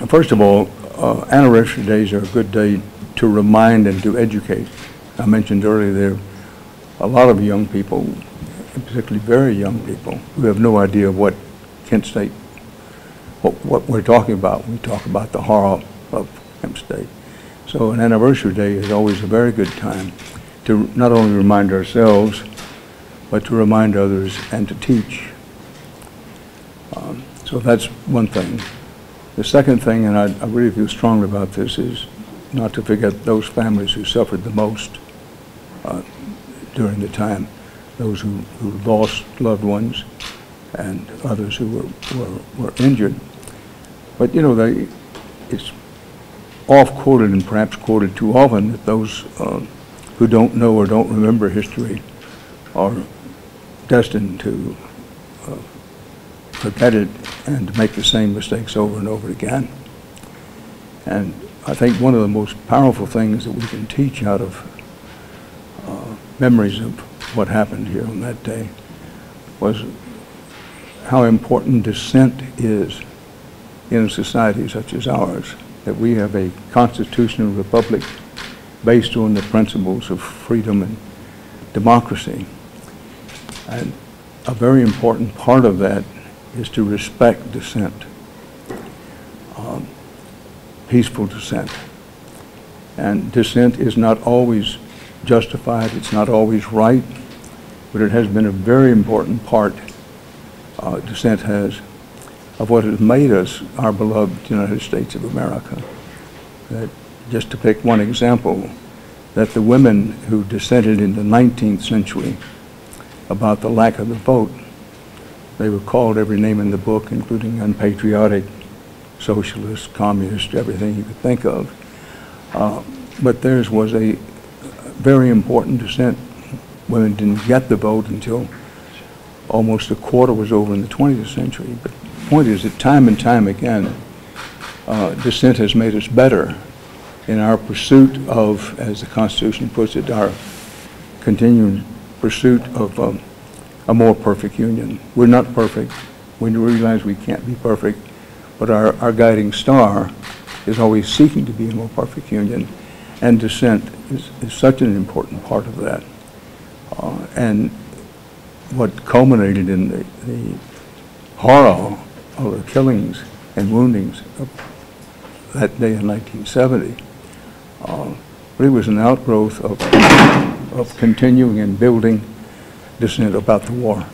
First of all, anniversary days are a good day to remind and to educate. I mentioned earlier there are a lot of young people, particularly very young people, who have no idea what Kent State, what we're talking about when we talk about the horror of Kent State. So an anniversary day is always a very good time to not only remind ourselves, but to remind others and to teach. So that's one thing. The second thing, and I really feel strongly about this, is not to forget those families who suffered the most during the time, those who lost loved ones and others who were injured. But you know, it's oft-quoted and perhaps quoted too often that those who don't know or don't remember history are destined to forget it and to make the same mistakes over and over again. And I think one of the most powerful things that we can teach out of memories of what happened here on that day was how important dissent is in a society such as ours, that we have a constitutional republic based on the principles of freedom and democracy. And a very important part of that is to respect dissent, peaceful dissent. And dissent is not always justified, it's not always right, but it has been a very important part, dissent has, of what has made us our beloved United States of America. That, just to pick one example, that the women who dissented in the 19th century about the lack of the vote, they were called every name in the book, including unpatriotic, socialist, communist, everything you could think of. But theirs was a very important dissent. Women didn't get the vote until almost a quarter was over in the 20th century. But the point is that time and time again, dissent has made us better in our pursuit of, as the Constitution puts it, our continuing pursuit of a more perfect union. We're not perfect. We realize we can't be perfect, but our guiding star is always seeking to be a more perfect union, and dissent is such an important part of that. And what culminated in the horror of the killings and woundings of that day in 1970, but it was an outgrowth of continuing and building dissent about the war.